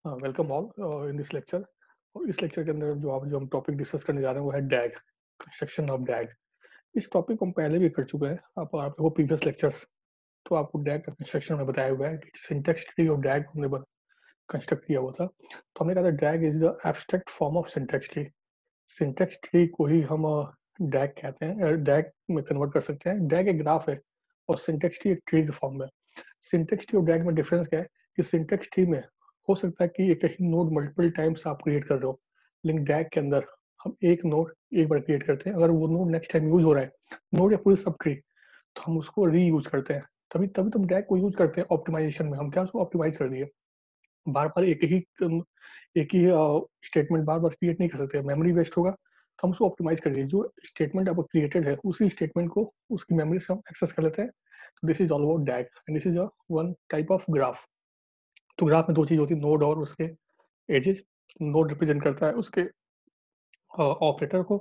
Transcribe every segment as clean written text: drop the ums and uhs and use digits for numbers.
Welcome all in this lecture. और इस lecture के अंदर जो हम टॉपिक डिस्कस करने जा रहे हैं वो है डैग, कंस्ट्रक्शन ऑफ डैग। इस टॉपिक को हम पहले भी कर चुके हैं, आप देखो प्रीवियस लेक्चर्स, तो आपको डैग का कंस्ट्रक्शन में बताया हुआ है। सिंटेक्स ट्री ऑफ डैग हमने कंस्ट्रक्ट किया हुआ था। तो हमने कहा था DAG is the abstract form of syntax tree. Syntax tree को ही हम डैग कहते हैं, डैग में कन्वर्ट कर सकते हैं। डैग एक ग्राफ है और सिंटेक्स ट्री एक ट्री के फॉर्म में। सिंटेक्स ट्री और डैग में डिफरेंस क्या है कि सिंटेक्स ट्री में हो सकता है कि एक ही नोड मल्टीपल टाइम्स आप क्रिएट कर रहे हो, लेकिन डैग के अंदर हम एक नोड एक बार क्रिएट करते हैं। अगर वो नोड नेक्स्ट टाइम यूज हो रहा है, नोड या पूरी सब ट्री, तो हम उसको री यूज करते हैं। तभी तभी तुम डैग को यूज करते हैं ऑप्टिमाइजेशन में। हम क्या उसको ऑप्टिमाइज कर दिए, बार बार एक ही स्टेटमेंट बार बार क्रिएट नहीं कर सकते, मेमोरी वेस्ट होगा। तो हम उसको ऑप्टिमाइज कर दिए, जो स्टेटमेंट आपको क्रिएटेड है उसी स्टेटमेंट को उसकी मेमोरी से हम एक्सेस कर लेते हैं। तो this is all about डैग and this is one type of graph. तो ग्राफ में दो चीज होती है, नोड और उसके एजेस। नोड रिप्रेजेंट करता है उसके ऑपरेटर को,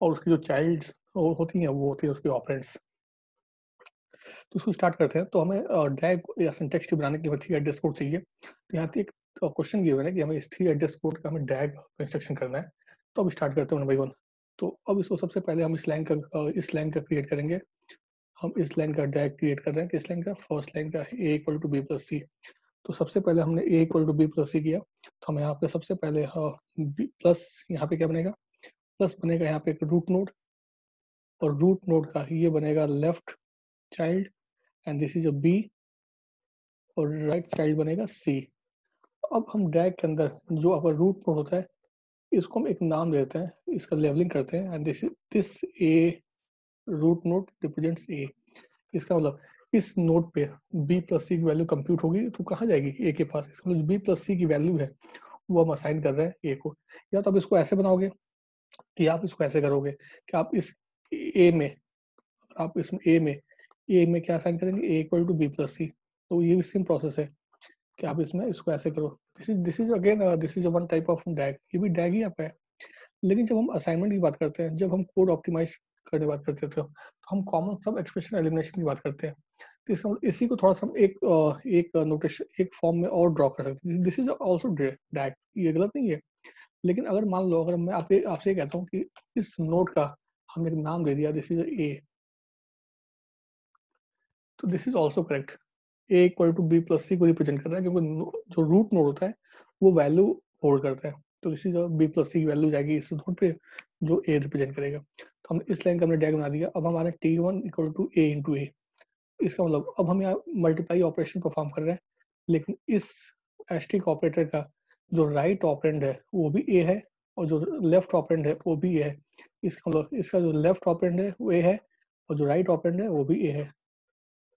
और उसकी जो चाइल्ड होती हैं वो होती है उसके ऑपरेंड्स। तो उसको स्टार्ट करते हैं। तो हमें ड्रैग या सिंटेक्स ट्री बनाने के लिए 3 एड्रेस कोड चाहिए। तो यहाँ पे एक क्वेश्चन गिवन है कि हमें इस 3 एड्रेस कोड का हमें ड्रैग कंस्ट्रक्शन करना है। तो अब स्टार्ट करते हैं 1 बाई 1। तो अब इसको सबसे पहले हम इस लाइन का क्रिएट करेंगे। हम इस लाइन का ड्रैग क्रिएट कर रहे हैं। किस लाइन का? फर्स्ट लाइन का, a equal to b plus c. तो सबसे पहले हमने a equal to b plus c किया। तो हम यहाँ पे सबसे पहले बी प्लस, यहाँ पे क्या बनेगा? प्लस बनेगा यहाँ पे एक रूट नोड, और रूट नोड का ये बनेगा left child, and this is a B, और राइट चाइल्ड बनेगा सी। अब हम ड्रैग के अंदर जो आपका रूट नोड होता है, इसको हम एक नाम देते हैं, इसका लेवलिंग करते हैं, and this a root node represents a. इसका मतलब इस नोड पे बी प्लस सी की वैल्यू कंप्यूट होगी तो कहाँ जाएगी? ए के पास। इसका मतलब बी प्लस सी की वैल्यू है वो हम असाइन कर रहे हैं ए को। या तो आप इसको ऐसे बनाओगे, या आप इसको ऐसे करोगे कि आप इस ए में, आप इसमें ए में क्या असाइन करेंगे? ए equal to b plus c. तो ये भी सेम प्रोसेस है कि आप इसमें इसको ऐसे करो। This is again this is one type of DAG. ये भी डैग ही आपका है। लेकिन जब हम असाइनमेंट की बात करते हैं, जब हम कोड ऑप्टिमाइज करने की बात करते थे, तो हम कॉमन सब एक्सप्रेशन एलिमिनेशन की बात करते हैं। तो इसका मतलब इसी को थोड़ा सा हम एक नोटेशन एक फॉर्म में और ड्रॉ कर सकते हैं। दिस इज ऑल्सो डैग, ये गलत नहीं है। लेकिन अगर मान लो, अगर मैं आपसे कहता हूँ कि इस नोट का हमने एक नाम दे दिया, दिस इज ए, तो this is also correct. A equal to b plus c को रिप्रेजेंट कर रहा है, क्योंकि जो रूट नोड होता है वो वैल्यू होल्ड करता है। तो इसी जो बी प्लस सी की वैल्यू जाएगी इस नोड पे, जो ए रिप्रेजेंट करेगा। तो हम इस लाइन का हमने डैग बना दिया। अब हमारा T one equal to a into a. इसका मतलब अब हम यहाँ मल्टीप्लाई ऑपरेशन परफॉर्म कर रहे हैं, लेकिन इस एस्ट्रिक ऑपरेटर का जो राइट ऑपरेंड है वो भी ए है, और जो लेफ्ट ऑपरेंड है वो भी ए है। इसका मतलब इसका जो लेफ्ट ऑपरेंड है वो ए है, और जो राइट ऑपरेंड है वो भी ए है।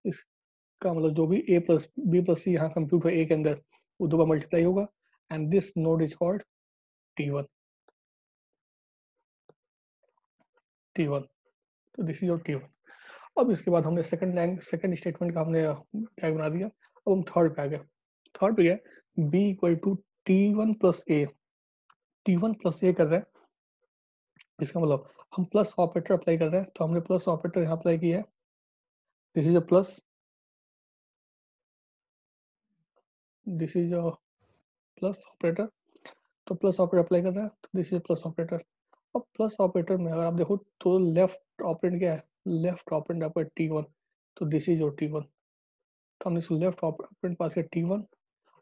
इसका मतलब जो भी ए प्लस बी प्लस सी यहाँ कंप्यूट है ए के अंदर, वो दो बार मल्टीप्लाई होगा, and this node is called T1। T1, तो दिस इज योर T1। अब इसके बाद हमने सेकंड स्टेटमेंट का हमने टैग बना दिया। अब हम थर्ड पे आ गए। थर्ड पे गया b equal to T1 plus a. T1 plus a कर रहे हैं, इसका मतलब हम प्लस ऑपरेटर अप्लाई कर रहे हैं। तो हमने प्लस ऑपरेटर यहाँ अप्लाई किया है, this is a plus, this is a plus operator. तो प्लस ऑपरेटर अप्लाई कर रहा है, तो दिस इज प्लस ऑपरेटर। अब प्लस ऑपरेटर में अगर आप देखो तो लेफ्ट ऑपरेंड क्या है? लेफ्ट ऑपरेंड आपका T1, तो दिस इज योर T1। तो हमने इसको लेफ्ट ऑपरेंड पास किया T1,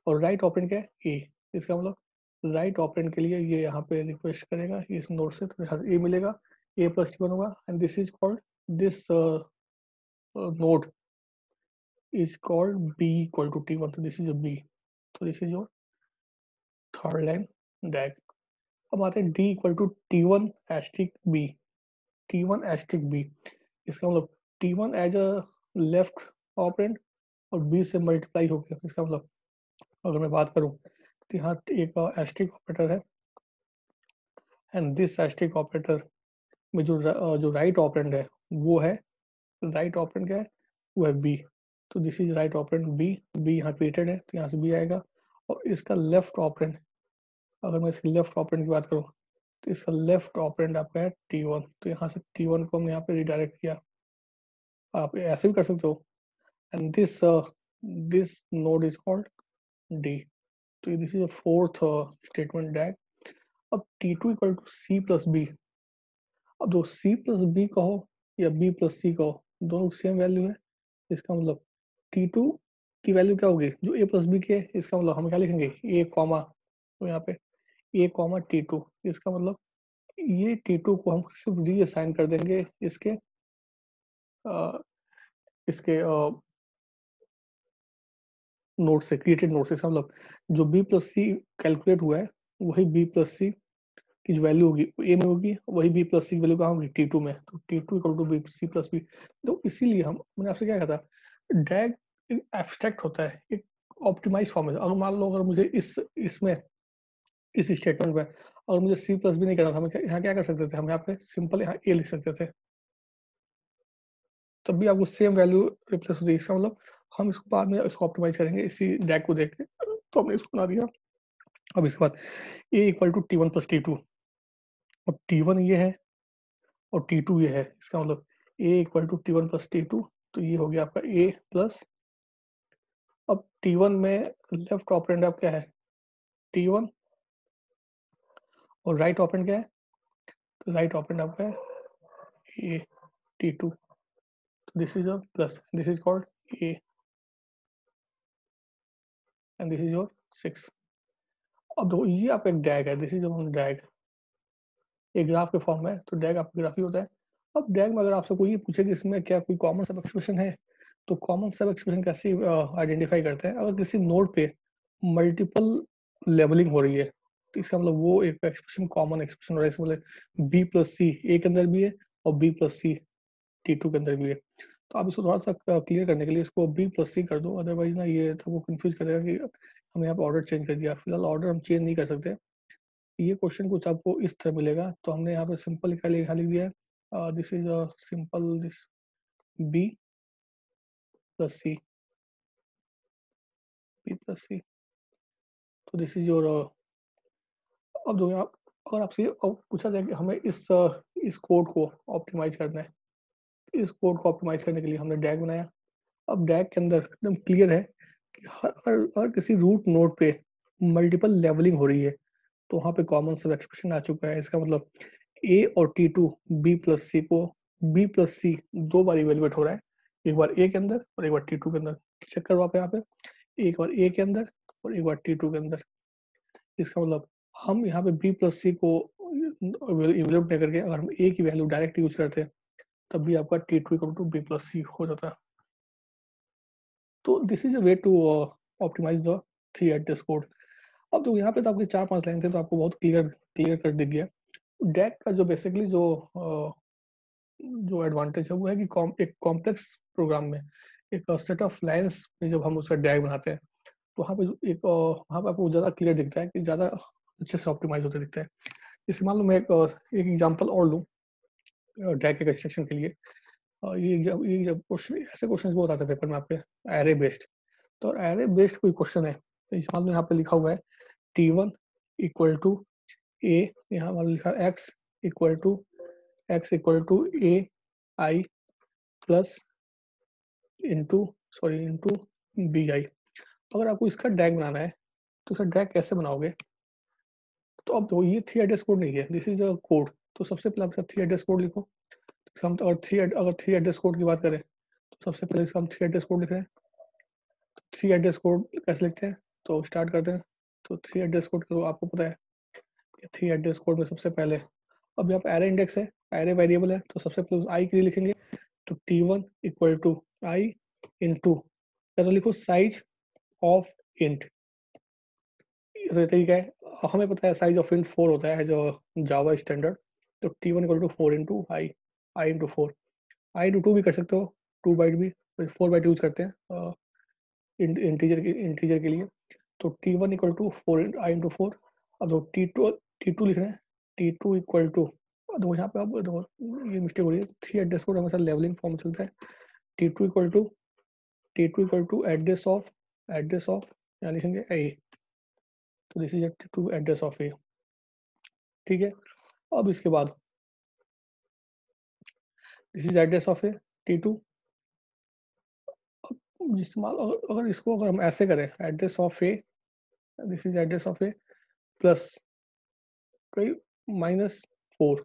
और राइट ऑपरेंड क्या है? ए। इसका मतलब राइट ऑपरेंड के लिए ये यहाँ पे रिक्वेस्ट करेगा इस नोड से, तो यहाँ से ए मिलेगा, ए प्लस T1 होगा, and this is called this node is called b equal to T1। तो दिस इज बी, तो this is your third line DAG. अब आते हैं d equal to T1 asterisk b. T1 asterisk b, इसका मतलब T1 as a left operand और b से multiply हो गया। इसका मतलब अगर मैं बात करूं तो यहाँ एक एस्ट्रिक ऑपरेटर है, एंड दिस एस्ट्रिक ऑपरेटर में जो राइट ऑपरेंड है वो है, राइट ऑपरेंड क्या है? वो है बी। तो this is right operand B. B यहाँ क्रिएटेड है तो यहाँ से बी आएगा। और इसका लेफ्ट ऑपरेंड, अगर मैं इसके लेफ्ट ऑपरेंड की बात करूँ, तो इसका लेफ्ट ऑपरेंड आपका है T1। तो यहाँ से T1 को हमने यहाँ पे रिडायरेक्ट किया। आप ऐसे भी कर सकते हो, and this node is called d. तो this is a fourth statement DAG. अब T2 equal to C plus b. अब जो C प्लस बी कहो या B प्लस C कहो, दोनों सेम वैल्यू है। इसका मतलब T2 की वैल्यू क्या होगी, जो A प्लस बी की है, इसका मतलब हम क्या लिखेंगे, A कॉमा, तो यहाँ पे A कॉमा T2। इसका मतलब ये T2 को हम सिर्फ रीअसाइन कर देंगे इसके इसके नोट से, क्रिएटेड नोट से। इसका मतलब जो B प्लस सी कैलकुलेट हुआ है, वही B प्लस सी की जो वैल्यू होगी ए में होगी, वही बी प्लस सी की वैल्यू कहाँ होगी, T2 में। तो T2 equal to B C plus B. तो इसीलिए हम, मैंने आपसे क्या कहा था, डैग एक एब्स्ट्रैक्ट होता है, एक ऑप्टिमाइज फॉर्म है। अगर मान लो अगर मुझे इसमें इस स्टेटमेंट में अगर मुझे सी प्लस बी नहीं करना था, हम यहाँ क्या कर सकते थे, हम यहाँ पे सिंपल यहाँ ए लिख सकते थे, तब भी आपको सेम वैल्यू रिप्लेस होती है। इसका मतलब हम इसको बाद में इसको ऑप्टिमाइज करेंगे इसी डैग को देख के। तो हमने इसको बना दिया। अब इसके बाद ए equal to T1 plus T2। अब T1 ये है और T2 ये है। इसका मतलब A equal to T1 plus T2, तो ये हो गया आपका A प्लस। अब T1 में लेफ्ट ऑपरेंड आप क्या है, T1, और राइट ऑपरेंड क्या है, तो राइट ऑपरेंड आपका है A T2। तो this is your plus, this is called A and this is your 6। अब देखो ये आपका एक डैग है, दिस इज योर डैग, एक ग्राफ के फॉर्म में, तो डैग आपका ग्राफ ही होता है। अब डैग में अगर आपसे कोई ये पूछे कि इसमें क्या कोई कॉमन सब एक्सप्रेशन है, तो कॉमन सब एक्सप्रेशन कैसे आइडेंटिफाई करते हैं, अगर किसी नोड पे मल्टीपल लेवलिंग हो रही है, तो इसका मतलब वो एक एक्सप्रेशन कॉमन एक्सप्रेशन हो रहा है। इसका मतलब बी प्लस सी ए के अंदर भी है और बी प्लस सी T2 के अंदर भी है। तो आप इसको थोड़ा सा क्लियर करने के लिए इसको बी प्लस सी कर दो, अदरवाइज ना ये तो वो कंफ्यूज करेगा कि हमने यहाँ पे ऑर्डर चेंज कर दिया। फिलहाल ऑर्डर हम चेंज नहीं कर सकते। ये क्वेश्चन कुछ आपको इस तरह मिलेगा, तो हमने यहाँ पे सिंपल लिखा लिख दिया है, this is simple this b plus c, b plus c. तो दिस इज योर, अब जो आप, अगर आपसे अब पूछा जाए कि हमें इस कोड को ऑप्टिमाइज करना है, इस कोड को ऑप्टिमाइज करने के लिए हमने डैग बनाया। अब डैग के अंदर एकदम क्लियर है कि हर किसी रूट नोड पे मल्टीपल लेवलिंग हो रही है, तो वहाँ पे कॉमन सब एक्सप्रेशन आ चुका है। इसका मतलब ए और T2 बी प्लस सी को, बी प्लस सी दो बार इवेलुएट हो रहा है, एक बार ए के अंदर और एक बार T2 के अंदर। चेक करो आप यहाँ पे, एक बार ए के अंदर और एक बार T2 के अंदर। इसका मतलब हम यहाँ पे बी प्लस सी को इवेलुएट नहीं करके अगर हम ए की वैल्यू डायरेक्ट यूज करते हैं, तब भी आपका T2 equal to b plus c हो जाता है। तो this is a way to optimise the three address code. अब तो यहाँ पे तो आपके 4-5 लाइन थे, तो आपको बहुत क्लियर क्लियर कर दिख गया। डैग का जो बेसिकली जो एडवांटेज है वो है कि एक कॉम्प्लेक्स प्रोग्राम में एक सेट ऑफ लाइन्स में जब हम उसका डैग बनाते हैं, तो वहाँ पे वहाँ पे आपको ज़्यादा क्लियर दिखता है, कि ज़्यादा अच्छे से ऑप्टिमाइज होते दिखते हैं। जैसे मान लो मैं एक एग्जांपल और लूँ डैग के कंस्ट्रक्शन के लिए। ये जब क्वेश्चन, ऐसे क्वेश्चन बहुत आते हैं पेपर में आपके, एरे बेस्ड। तो एरे बेस्ड कोई क्वेश्चन है, तो मान लो यहाँ पे लिखा हुआ है T1 इक्वल टू ए, यहाँ मान लो लिखा x equal to A I plus into B I. अगर आपको इसका डैग बनाना है, तो इसका डैग कैसे बनाओगे, तो अब तो ये थ्री एड्रेस कोड नहीं है, दिस इज अ कोड। तो सबसे पहले आप थ्री एड्रेस कोड लिखो। हम अगर थ्री एड्रेस कोड की बात करें, तो सबसे पहले इसका हम थ्री एड्रेस कोड लिख रहे हैं। थ्री एड्रेस कोड कैसे लिखते हैं, तो स्टार्ट करते हैं। तो थ्री एड्रेस कोड को आपको पता है कि थ्री एड्रेस कोड में सबसे पहले, अब यहाँ पे एरे इंडेक्स है, एरे वेरिएबल है, तो सबसे पहले आई के लिए लिखेंगे, तो T1 equal to I into, या तो लिखो साइज ऑफ इंट। ये तरीका है, हमें पता है साइज ऑफ इंट 4 होता है जो जावा स्टैंडर्ड। तो T1 equal to 4 into I into 4, I into 2 भी कर सकते हो, 2 बाइट भी, 4 बाइट यूज करते हैं इंटीजर के लिए। तो T1 equal to 4 I into 4। अब देखो T2 लिख रहे हैं, T2 इक्वल टू, देखो यहाँ पे अब देखो ये मिस्टेक हो रही है, थ्री एड्रेस कोड हमेशा लेवलिंग फॉर्म चलता है। T2 equal to address of यहाँ लिखेंगे ए, तो this is T2 address of a. ठीक है, अब इसके बाद this is address of a T2। अगर इसको अगर हम ऐसे करें, address of a this is address of a plus कोई -4।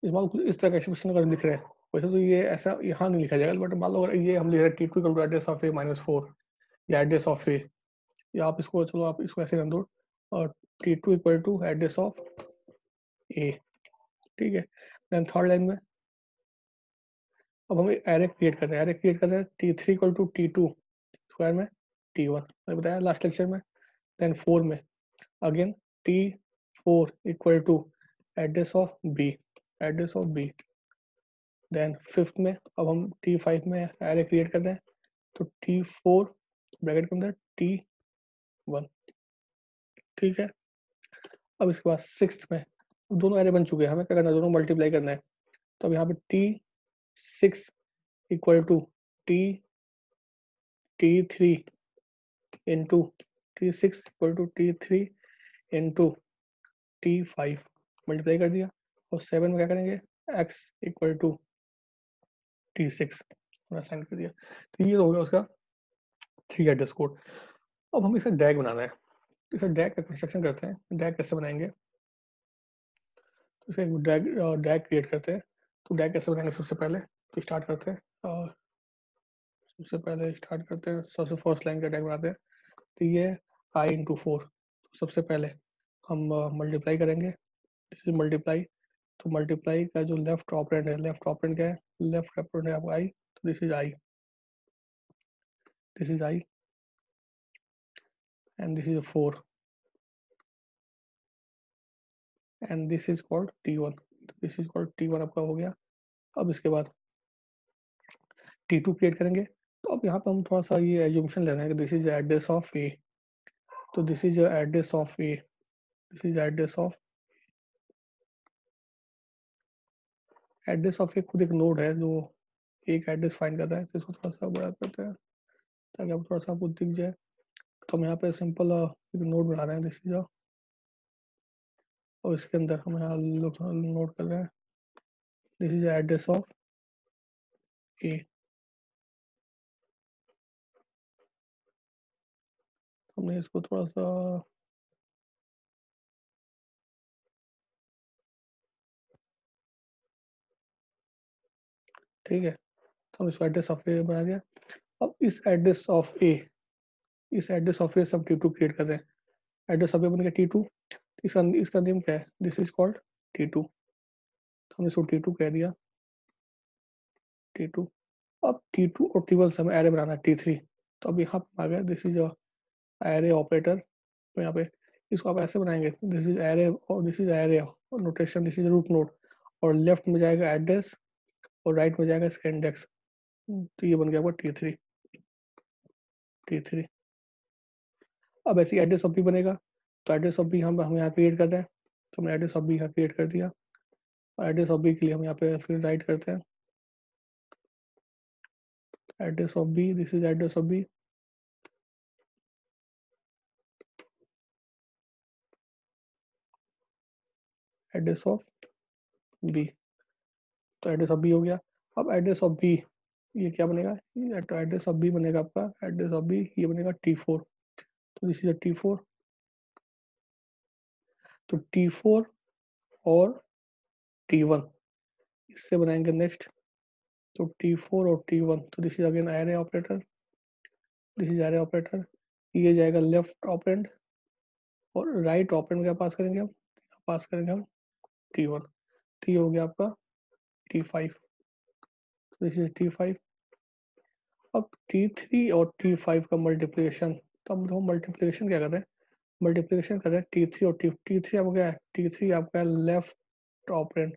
इस तरह का एक्सप्रेशन अगर लिख रहे हैं, वैसे तो ये ऐसा यहाँ नहीं लिखा जाएगा, बट मान लो अगर ये हम लिख रहे हैं T2 एड्रेस ऑफ ए -4 या एड्रेस ऑफ ए, या आप इसको चलो आप इसको ऐसे रन दो और T2 एड्रेस ऑफ ए, ठीक है। देन थर्ड लाइन में अब हमें एरे क्रिएट करना है, एरे क्रिएट करना है T3 स्क्वायर में T1, मैंने बताया लास्ट लेक्चर में। देन 4 में again T4 address of B, address of B. Then fifth में अब हम T5 में एरे क्रिएट करते हैं, तो T4 ब्रैकेट के अंदर T1, ठीक है। अब इसके बाद सिक्स्थ में दोनों एरे बन चुके हैं, हमें क्या करना है, दोनों मल्टीप्लाई करना है। तो अब यहाँ पे T6 equal to T3 into T6 equal to T3 into T5 multiply कर दिया। और 7 में क्या करेंगे, x equal to T6 assign कर दिया। तो ये हो गया उसका 3 एड्रेस कोड। अब हम इसे डैग बनाना है, तो इसे डैग का कंस्ट्रक्शन करते हैं। डैग कैसे बनाएंगे, तो इसे डैग क्रिएट करते हैं। तो डैग कैसे बनाएंगे, सबसे पहले तो स्टार्ट करते हैं, और सबसे फर्स्ट लाइन का डैग बनाते हैं। तो ये i इंटू 4, सबसे पहले हम मल्टीप्लाई करेंगे, दिस इज मल्टीप्लाई। तो मल्टीप्लाई का जो लेफ्ट ऑपरेंड है, लेफ्ट ऑपरेंड क्या है, लेफ्ट ऑपरेंड है आपका आई, तो this is I, this is I and this is 4 and this is called T1, this is called T1 आपका हो गया। अब इसके बाद T2 क्रिएट करेंगे। तो अब यहाँ पे हम थोड़ा सा ये एज्यूमशन ले रहे हैं कि this is address of a, तो this is address of a, this is address of a खुद एक नोड है जो एक एड्रेस फाइंड कर रहा है। तो इसको थोड़ा सा बड़ा करते हैं ताकि आपको थोड़ा सा आपको दिख जाए। तो हम यहाँ पे सिंपल एक नोड बना रहे हैं, दिस इज, और इसके अंदर हम यहाँ नोट कर रहे हैं, दिस इज एड्रेस ऑफ ए। हमने इसको थोड़ा सा, ठीक है, तो हम इसको एड्रेस ऑफ ए बना दिया। अब इस एड्रेस ऑफ ए, इस एड्रेस ऑफ ए सब T2 क्रिएट कर रहे हैं। एड्रेस ऑफ ए बन गया T2, इसका नेम क्या है, दिस इज कॉल्ड T2, तो हमने इसको T2 कह दिया, T2। अब T2 और T1 से हमें एरे बनाना है T3। तो अब यहाँ आ गया, दिस इज एरे ऑपरेटर। तो यहाँ पे इसको आप ऐसे बनाएंगे, दिस इज एरे और दिस इज एरे और notation, this is root node, और लेफ्ट में जाएगा एड्रेस और राइट में जाएगा इसका इंडेक्स। तो ये बन गया आपका T3। अब ऐसे एड्रेस ऑफ बी बनेगा, तो एड्रेस ऑफ बी हम यहाँ क्रिएट कर रहे हैं, तो हमने एड्रेस ऑफ बी यहाँ क्रिएट कर दिया। और एड्रेस ऑफ बी के लिए हम यहाँ पे फिर राइट करते हैं, address of B, this is address of B, address of B, तो एड्रेस ऑफ बी हो गया। अब एड्रेस ऑफ बी ये क्या बनेगा, तो एड्रेस ऑफ बी बनेगा आपका, एड्रेस ऑफ बी ये बनेगा T4, तो दिस इज T4। तो T4 और T1 इससे बनाएंगे नेक्स्ट, तो T4 और T1, तो this is again array operator, this is array operator. ये जाएगा लेफ्ट ऑपरेंड और राइट ऑपरेंड क्या पास करेंगे हम, पास करेंगे हम T1, तो ये हो गया आपका T5, दिस इज T5। अब T3 और T5 का मल्टीप्लिकेशन, तो हम मल्टीप्लिकेशन क्या कर रहे हैं, मल्टीप्लिकेशन कर रहे हैं T3 और T3 आपका क्या है, T3 आपका लेफ्ट ऑपरेंड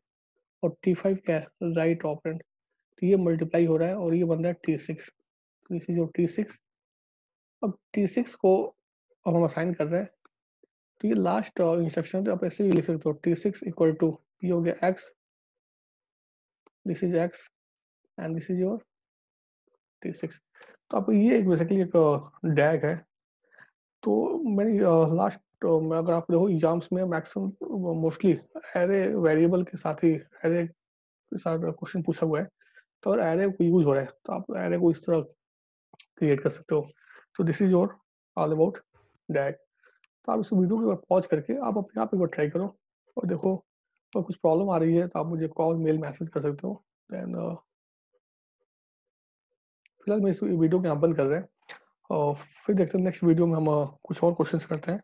और T5 क्या है, राइट ऑपरेंड। तो ये मल्टीप्लाई हो रहा है और ये बन रहा है T6, तो दिस इज योर T6। अब T6 को अब हम असाइन कर रहे हैं, तो ये लास्ट इंस्ट्रक्शन तो आप ऐसे भी लिख सकते हो, T6 इक्वल टू ये हो गया x, this is x and this is your T6। तो आप ये एक बेसिकली एक डैग है। तो मैंने लास्ट में अगर आप देखो एग्जाम्स में मैक्सिमम मोस्टली एरे वेरिएबल के साथ ही एरे के साथ क्वेश्चन पूछा हुआ है। तो अगर एरे को यूज हो रहा है तो आप एरे को इस तरह क्रिएट कर सकते हो। तो this is your all about DAG. आप इस वीडियो को पॉज़ करके आप अपने आप एक बार ट्राई करो और देखो, और कुछ प्रॉब्लम आ रही है तो आप मुझे कॉल, मेल, मैसेज कर सकते हो। देन फिलहाल मैं इस वीडियो को यहाँ बंद कर रहे हैं और फिर देखते हैं नेक्स्ट वीडियो में हम कुछ और क्वेश्चंस करते हैं।